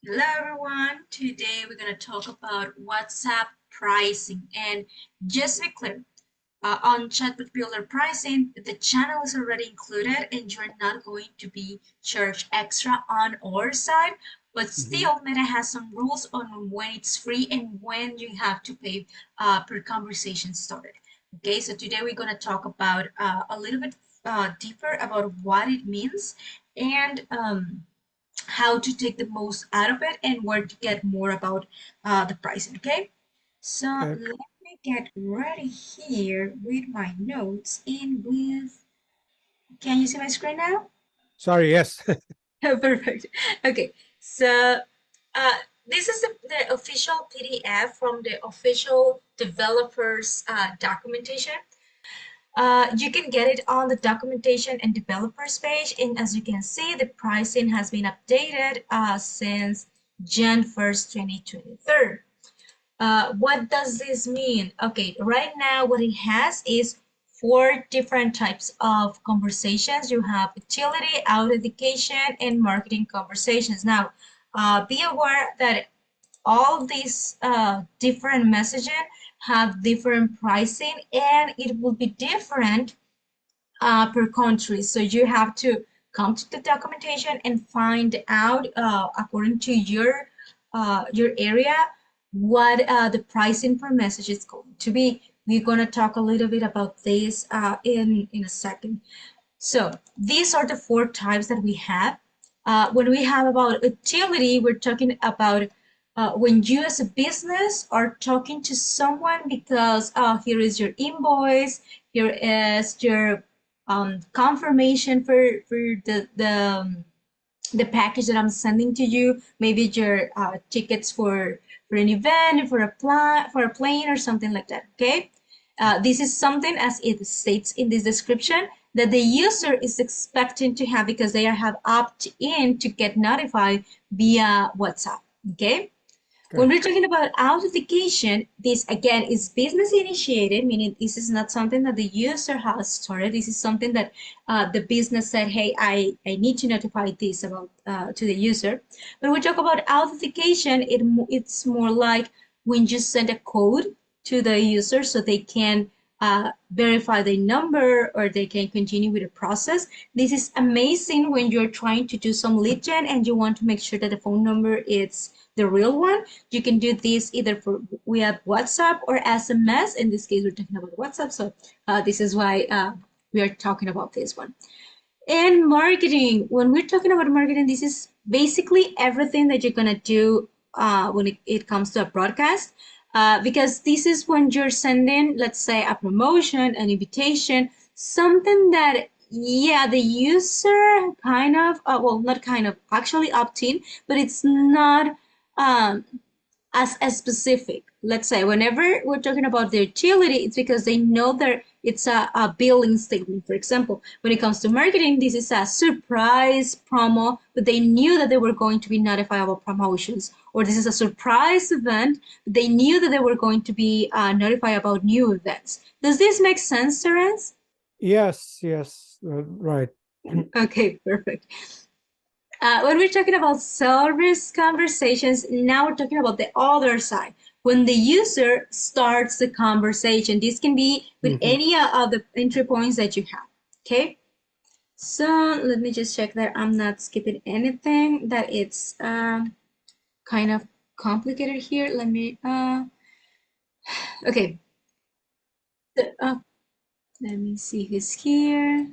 Hello everyone. Today we're going to talk about WhatsApp pricing. And just to be clear, on Chatbot Builder pricing, the channel is already included and you're not going to be charged extra on our side. But hmm still, Meta has some rules on when it's free and when you have to pay per conversation started. Okay, so today we're going to talk about a little bit deeper about what it means and how to take the most out of it and where to get more about the pricing. Okay, so Okay. let me get ready here with my notes and with, can you see my screen now? Sorry, yes. Perfect. Okay, so uh, this is the official PDF from the official developers documentation. You can get it on the documentation and developers page. And as you can see, the pricing has been updated since Jan 1st, 2023. What does this mean? Okay, right now what it has is four different types of conversations. You have utility, authentication, and marketing conversations. Now, be aware that all these different messaging have different pricing and it will be different per country. So you have to come to the documentation and find out according to your area what the pricing per message is going to be. We're going to talk a little bit about this in a second. So these are the four types that we have. When we have about utility, we're talking about when you as a business are talking to someone because here is your invoice, here is your confirmation for the package that I'm sending to you, maybe your tickets for an event, for a plane or something like that. Okay, this is something as it states in this description that the user is expecting to have because they have opt in to get notified via WhatsApp. Okay, when Okay. we're talking about authentication, this again is business initiated, meaning this is not something that the user has started. This is something that the business said, hey, I need to notify this about to the user. When we talk about authentication, it's more like when you send a code to the user so they can verify the number or they can continue with the process. This is amazing when you're trying to do some lead gen and you want to make sure that the phone number is the real one. You can do this either for we have WhatsApp or SMS. In this case, we're talking about WhatsApp, so this is why we are talking about this one. And marketing. When we're talking about marketing, this is basically everything that you're gonna do when it comes to a broadcast. Because this is when you're sending, let's say, a promotion, an invitation, something that, yeah, the user kind of, well, not kind of, actually opt in, but it's not um, as specific. Let's say whenever we're talking about the utility, it's because they know that it's a billing statement. For example, when it comes to marketing, this is a surprise promo, but they knew that they were going to be notified about promotions. Or this is a surprise event, but they knew that they were going to be notified about new events. Does this make sense, Terence? Yes, yes, right. Okay, perfect. When we're talking about service conversations, now we're talking about the other side. When the user starts the conversation, this can be with hmm any of the entry points that you have. Okay, so let me just check that I'm not skipping anything, that it's kind of complicated here. Okay, so, let me see who's here.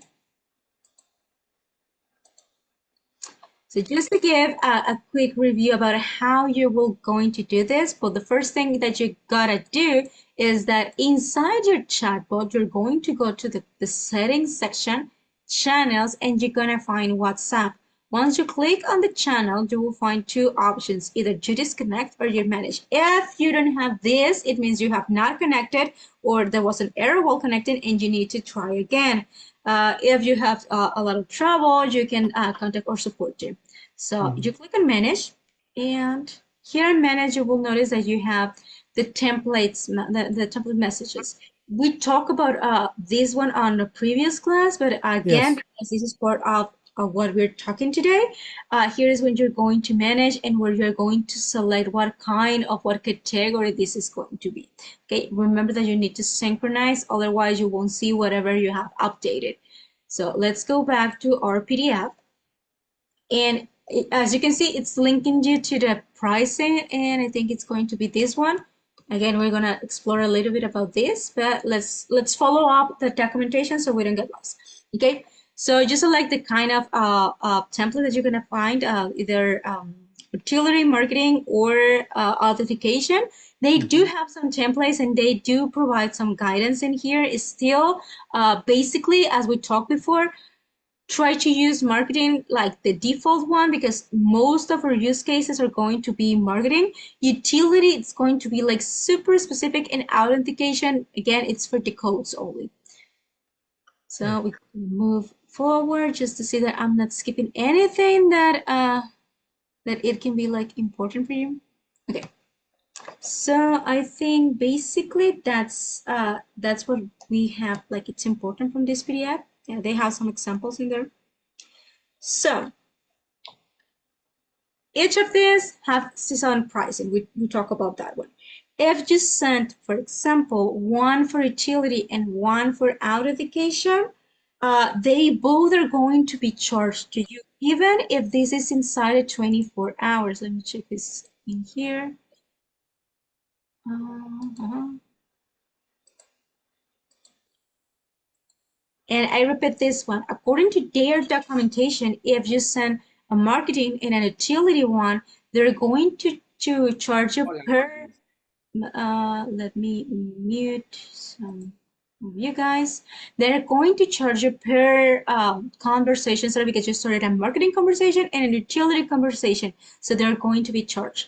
So just to give a quick review about how you will going to do this, but the first thing that you gotta do is that inside your chatbot, you're going to go to the settings section, channels, and you're gonna find WhatsApp. Once you click on the channel, you will find two options, either to disconnect or you manage. If you don't have this, it means you have not connected or there was an error while connecting and you need to try again. If you have a lot of trouble, you can contact our support team. So hmm you click on manage, and here in manage, you will notice that you have the templates, the template messages. We talk about this one on the previous class, but again, Yes. because this is part of what we're talking today. Here is when you're going to manage and where you're going to select what kind of what category this is going to be. Okay, remember that you need to synchronize, otherwise you won't see whatever you have updated. So let's go back to our PDF. And as you can see, it's linking you to the pricing, and I think it's going to be this one. Again, we're gonna explore a little bit about this, but let's follow up the documentation so we don't get lost. Okay, so just select the kind of template that you're gonna find, either utility marketing or authentication. They do have some templates and they do provide some guidance in here. It's still basically, as we talked before, try to use marketing like the default one because most of our use cases are going to be marketing. Utility, it's going to be like super specific, and authentication, again, it's for the codes only. So Right. we can move forward just to see that I'm not skipping anything that it can be like important for you. Okay. So I think basically that's what we have, like it's important from this PDF. Yeah, they have some examples in there. So each of these have its own pricing. We talk about that one. If you send, for example, one for utility and one for authentication, they both are going to be charged to you, even if this is inside of 24 hours. Let me check this in here. Uh-huh. And I repeat this one. According to their documentation, if you send a marketing and an utility one, they're going to charge you per let me mute some of you guys. They're going to charge you per conversation, so because you started a marketing conversation and a utility conversation, so they're going to be charged.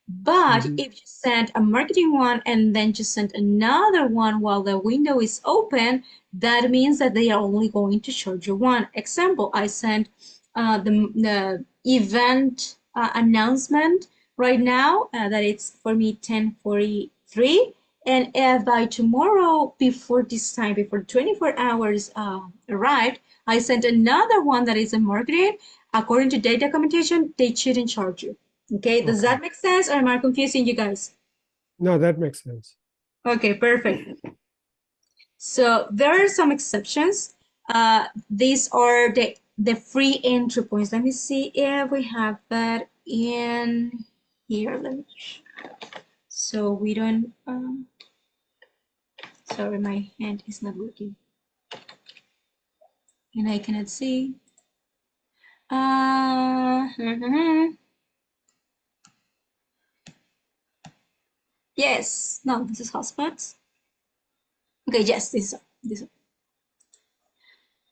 But if you send a marketing one and then just send another one while the window is open, that means that they are only going to charge you one. Example, I sent the event announcement right now that it's for me 10:43. And if by tomorrow, before this time, before 24 hours arrived, I sent another one that is in marketing, according to data documentation, they shouldn't charge you. Okay, does Okay. that make sense or am I confusing you guys? No, that makes sense. Okay, perfect. So there are some exceptions. These are the free entry points. Let me see if we have that in here. Let me so we don't sorry, my hand is not working and I cannot see. Yes, no, this is hotspots. Okay, yes, this is.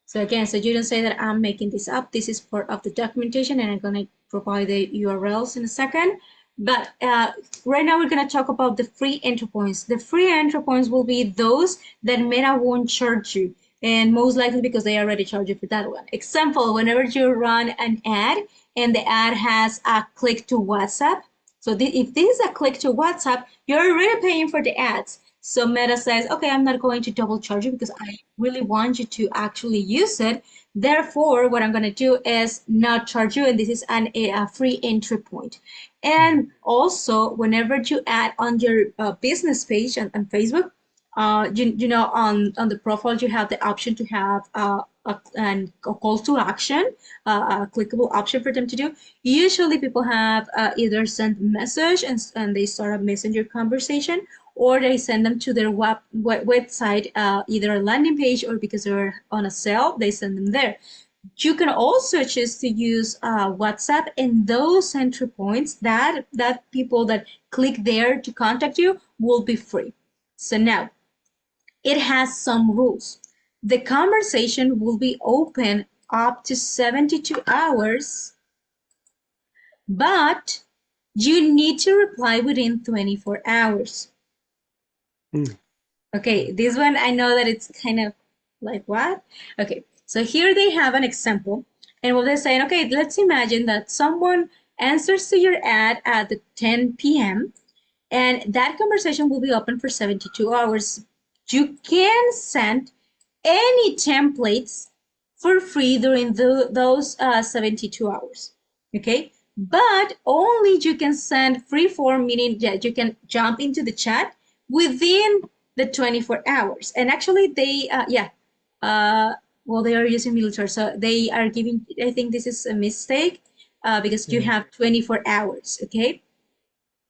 So again, so you don't say that I'm making this up. This is part of the documentation, and I'm going to provide the URLs in a second. But right now we're going to talk about the free entry points. The free entry points will be those that Meta won't charge you, and most likely because they already charge you for that one. Example, whenever you run an ad and the ad has a click to WhatsApp. So if this is a click to WhatsApp, you're already paying for the ads. So Meta says, okay, I'm not going to double charge you because I really want you to actually use it. Therefore, what I'm going to do is not charge you, and this is a free entry point. And also, whenever you add on your business page on Facebook, you know, on the profile, you have the option to have a call to action, a clickable option for them to do. Usually, people have either send message and they start a messenger conversation, or they send them to their website, either a landing page or because they're on a sale, they send them there. You can also choose to use WhatsApp, and those entry points that people that click there to contact you will be free. So now it has some rules. The conversation will be open up to 72 hours, but you need to reply within 24 hours. Mm. Okay, this one I know that it's kind of like what? Okay, so here they have an example, and what they're saying, okay, let's imagine that someone answers to your ad at the 10 p.m. and that conversation will be open for 72 hours. You can send any templates for free during those 72 hours. Okay, but only you can send free form, meaning that you can jump into the chat within the 24 hours. And actually, they, uh, well, they are using military, so they are giving, I think this is a mistake because you Yeah. have 24 hours, okay?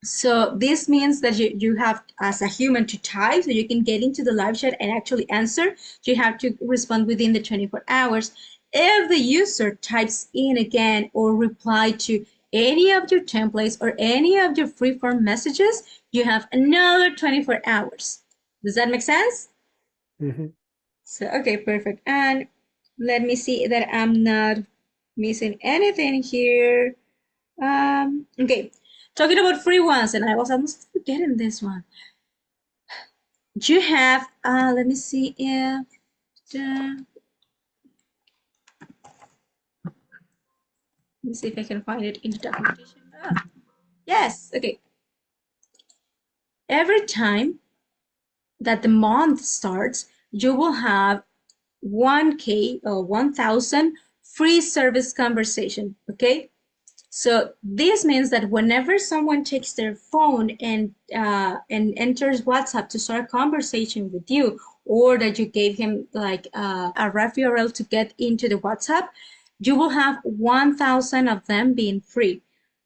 So this means that you have as a human to type, so you can get into the live chat and actually answer. You have to respond within the 24 hours. If the user types in again or reply to any of your templates or any of your freeform messages, you have another 24 hours. Does that make sense? Hmm. So, okay, perfect. And let me see that I'm not missing anything here. Okay, talking about free ones, and I was almost forgetting this one. You have, let me see if let me see if I can find it in the documentation. Yes, okay. Every time that the month starts, you will have 1K or 1,000 free service conversation, okay? So this means that whenever someone takes their phone and enters WhatsApp to start a conversation with you, or that you gave him like a referral to get into the WhatsApp, you will have 1,000 of them being free.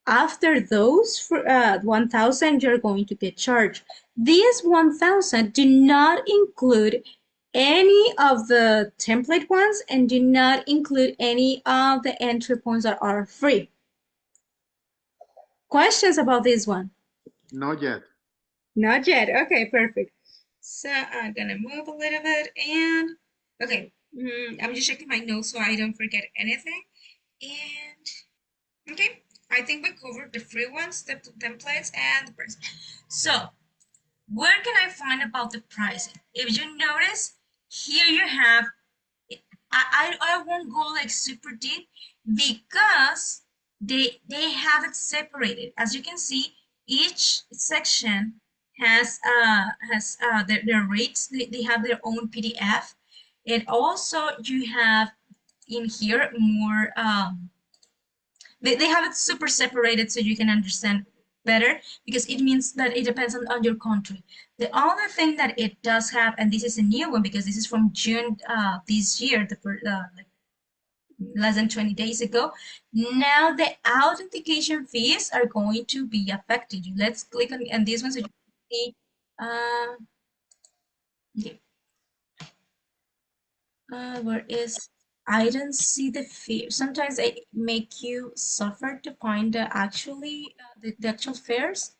After those for 1,000, you're going to get charged. These 1,000 do not include any of the template ones and do not include any of the entry points that are free. Questions about this one? Not yet. Not yet. Okay, perfect. So I'm gonna move a little bit and okay. I'm just checking my notes so I don't forget anything. And okay, I think we covered the free ones, the templates, and the price. So where can I find about the pricing? If you notice, here you have I won't go like super deep because they have it separated. As you can see, each section has their rates. They have their own PDF, and also you have in here more they have it super separated so you can understand better because it means that it depends on your country. The other thing that it does have, and this is a new one because this is from June this year, like less than 20 days ago. Now the authentication fees are going to be affected. Let's click on this one so you can see. Uh, okay. Where is I don't see the fee. Sometimes I make you suffer to find the actual fares.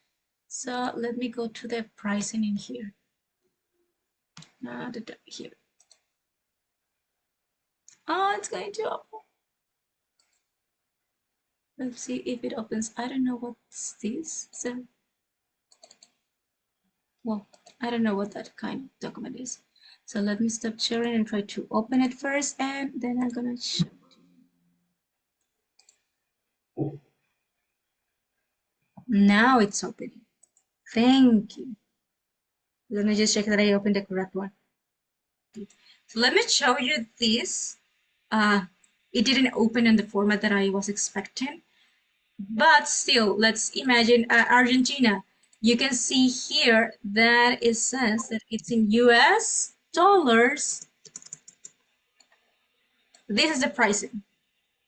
So let me go to the pricing in here. Here. Oh, it's going to open. Let's see if it opens. I don't know what's this. So, well, I don't know what that kind of document is. So let me stop sharing and try to open it first, and then I'm gonna show it to you. Now it's opening. Thank you. Let me just check that I opened the correct one. So let me show you this. It didn't open in the format that I was expecting, but still, let's imagine Argentina. You can see here that it says that it's in US dollars. This is the pricing.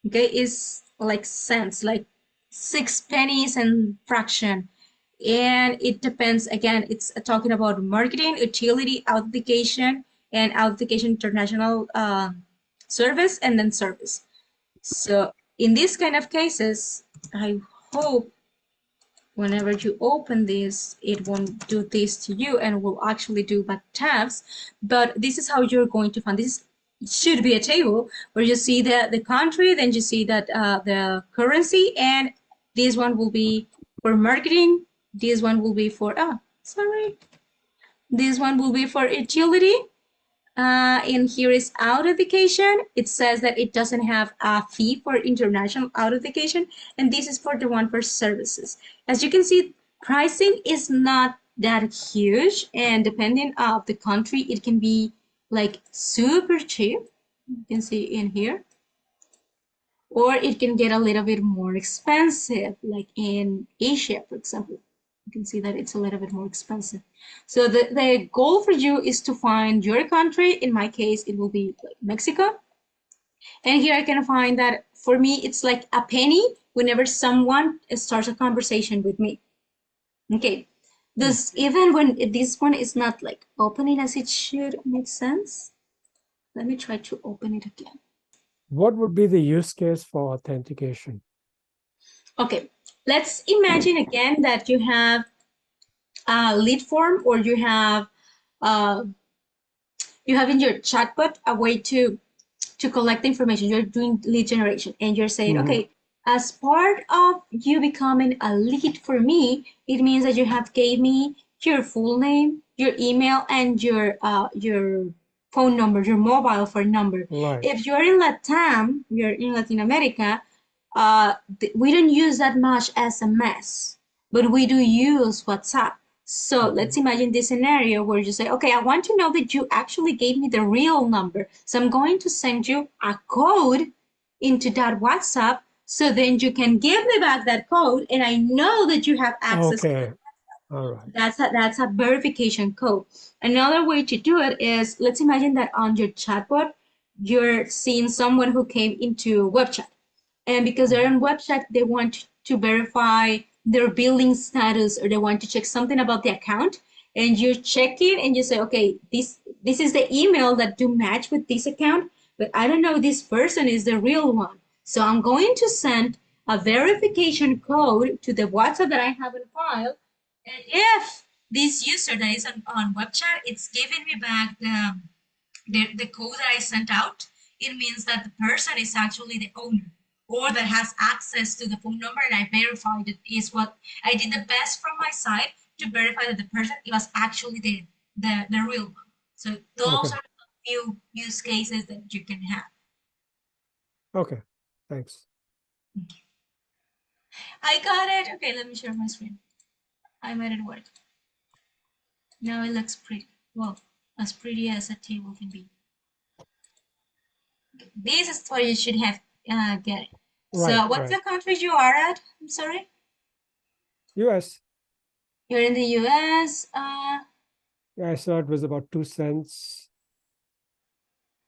Okay, is like cents, like 6 pennies and fraction. And it depends, again, it's talking about marketing, utility, authentication, and authentication international service, and then service. So in these kind of cases, I hope whenever you open this, it won't do this to you and will actually do back tabs. But this is how you're going to find this. Should be a table where you see the country, then you see that the currency, and this one will be for marketing. This one will be for sorry. This one will be for utility, and here is authentication. It says that it doesn't have a fee for international authentication, and this is for the one for services. As you can see, pricing is not that huge, and depending on the country, it can be like super cheap. You can see in here. Or it can get a little bit more expensive, like in Asia, for example. You can see that it's a little bit more expensive. So the goal for you is to find your country. In my case, it will be like Mexico. And here I can find that for me, it's like a penny whenever someone starts a conversation with me. Okay. Hmm. This even when this one is not like opening as it should make sense. Let me try to open it again. What would be the use case for authentication? Okay, let's imagine again that you have a lead form or uh, you have in your chatbot a way to collect information. You're doing lead generation and you're saying, Hmm. okay, as part of you becoming a lead for me, it means that you have gave me your full name, your email, and your phone number, your mobile phone number. Right. If you're in Latam, you're in Latin America, we don't use that much SMS, but we do use WhatsApp. So Hmm. let's imagine this scenario where you say, okay, I want to know that you actually gave me the real number. So I'm going to send you a code into that WhatsApp so then you can give me back that code and I know that you have access to Okay. that. All right. That's a verification code. Another way to do it is let's imagine that on your chatbot, you're seeing someone who came into web chat. And because they're Mhm. on web chat, they want to verify their billing status or they want to check something about the account. And you check it and you say, okay, this is the email that do match with this account, but I don't know this person is the real one. So I'm going to send a verification code to the WhatsApp that I have in file. And if this user that is on web chat, it's giving me back the code that I sent out, it means that the person is actually the owner or that has access to the phone number and I verified it is what I did the best from my side to verify that the person was actually the real one. So those Okay. are the few use cases that you can have. Okay. Thanks. I got it. Okay, let me share my screen. I made it work. Now it looks pretty. Well, as pretty as a table can be. This is what you should have get it. Right. So what's Right. the country you are at? I'm sorry. US. You're in the US. Yeah, I saw it was about 2 cents.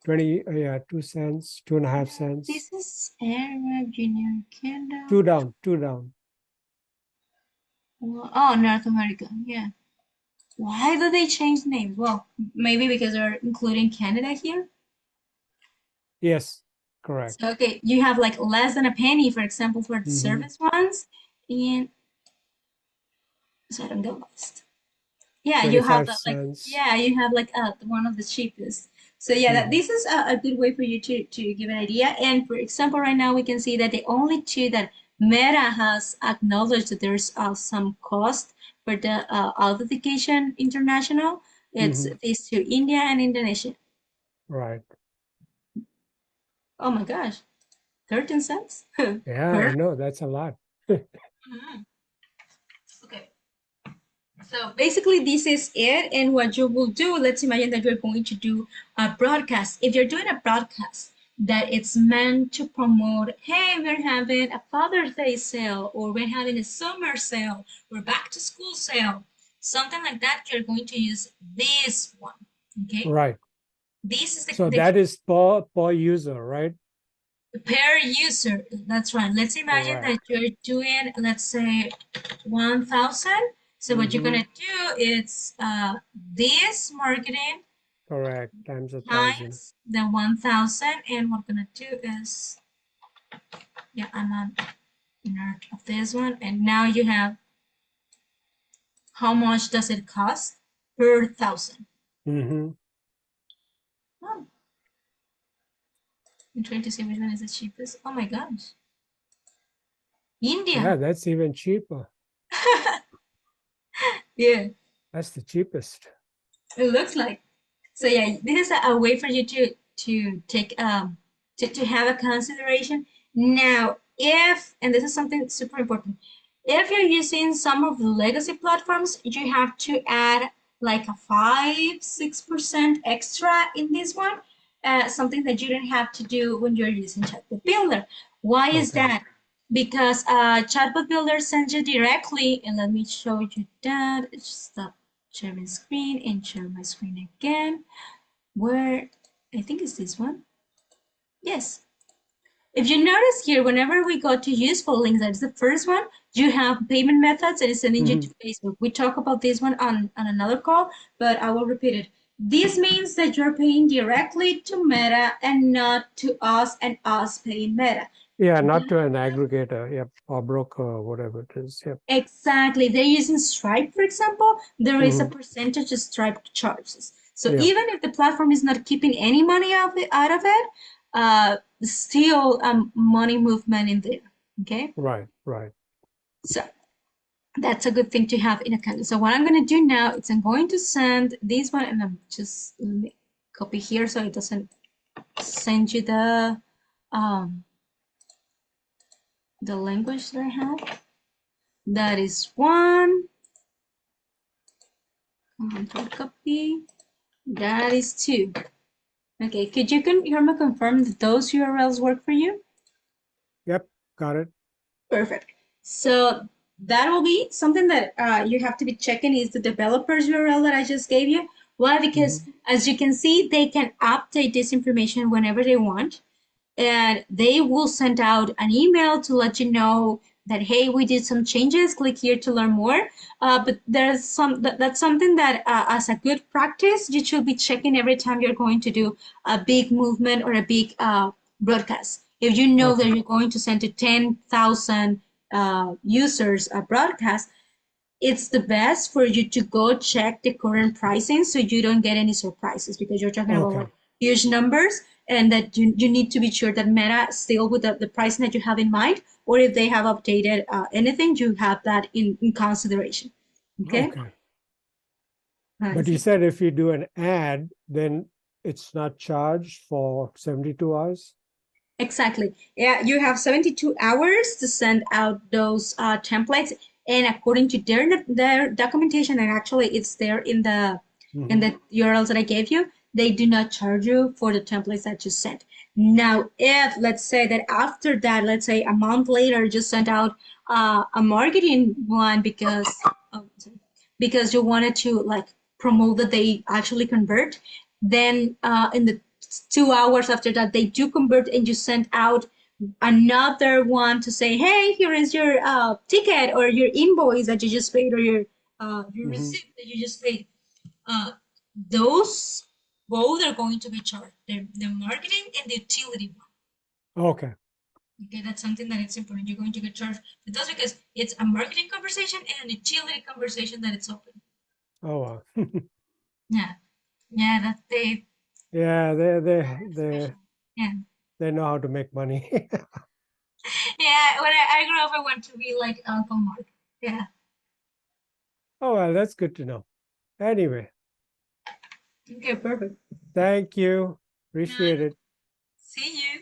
20. Yeah, 2 cents. Two and a half No, cents. this is Arab Union Two Kingdom. down. Two down. Oh, North America. Yeah. Why do they change names? Well, maybe because they're including Canada here. Yes. Correct. So, okay, you have like less than a penny, for example, for the Hmm. service ones. And so I don't get lost. Yeah, you have 25 that like cents. yeah, you have like one of the cheapest. So yeah, Hmm. this is a good way for you to give an idea. And for example, right now we can see that the only two that Meta has acknowledged that there's some cost for the authentication international. It's Hmm. these two, India and Indonesia. Right. Oh my gosh, 13 cents Yeah, I per. know. That's a lot. Mhm. Okay. So basically, this is it. And what you will do, let's imagine that you're going to do a broadcast. If you're doing a broadcast that it's meant to promote, hey, we're having a Father's Day sale, or we're having a summer sale, or back to school sale, something like that, you're going to use this one. Okay. Right. This is So the that is per user, right? per user. That's right. Let's imagine that Correct. you're doing, let's say, 1,000. So what you're Hmm. gonna do is this marketing Correct. Times 1,000. times the 1,000, and what we're gonna do is yeah, I'm on nerd of this one, and now you have how much does it cost per thousand. Hmm. Oh, I'm trying to see which one is the cheapest. Oh my gosh, Yeah, India. that's even cheaper. Yeah, That's the cheapest. it looks like. So yeah, this is a way for you to take to have a consideration. Now, if and this is something super important, if you're using some of the legacy platforms, you have to add like a 5-6% extra in this one. something that you don't have to do when you're using Chatbot Builder. Why is Okay. that? Because Chatbot Builder sends you directly, and let me show you that. Just stop sharing screen and share my screen again. Where I think it's this one. Yes. If you notice here, whenever we go to useful links, that's the first one, you have payment methods and it's sending you to Hmm. Facebook. We talk about this one on another call, but I will repeat it. This means that you're paying directly to Meta and not to us and us paying Meta. Yeah, not to an aggregator. Yep. Or broker or whatever it is. Yep. Exactly. They're using Stripe, for example. There is a Hmm. percentage of Stripe charges. So Yep. even if the platform is not keeping any money out of it, still money movement in there. Okay. Right. Right. So that's a good thing to have in a calendar. So what I'm going to do now is I'm going to send this one and I'm just let me copy here so it doesn't send you um, the language that I have. That is one. Control copy. That is two. Okay, could you hear me confirm that those URLs work for you? Yep. Got it. Perfect. So that will be something that you have to be checking is the developer's URL that I just gave you. Why? Hmm. Because as you can see, they can update this information whenever they want and they will send out an email to let you know that hey we did some changes, click here to learn more. But there's that's something that as a good practice you should be checking every time you're going to do a big movement or a big broadcast. If you know that Okay. you're going to send to 10,000 users a broadcast, it's the best for you to go check the current pricing so you don't get any surprises because you're talking about Okay. like huge numbers and that you need to be sure that Meta still with the pricing that you have in mind, or if they have updated anything, you have that in consideration. Okay. Okay. Right. But you said if you do an ad, then it's not charged for 72 hours? Exactly. Yeah, you have 72 hours to send out those templates, and according to their documentation, and actually it's there in Hmm. the URLs that I gave you, they do not charge you for the templates that you sent. Now, if let's say that after that, let's say a month later, you sent out a marketing one oh, sorry, because you wanted to like promote that they actually convert, then in the 2 hours after that they do convert and you send out another one to say hey here is your ticket or your invoice that you just paid or your Hmm. receipt that you just paid. uh, those both are going to be charged, the marketing and the utility one. Okay. Okay, that's something that it's important. You're going to get charged for those because it's a marketing conversation and a utility conversation that it's open. Oh, wow. Yeah, yeah, that Yeah, very special. Yeah. they know how to make money. Yeah, when I grew up, I want to be like Uncle Mark. Yeah. Oh, well, that's good to know. Anyway, Okay, perfect. thank you. No, Appreciate it. see you.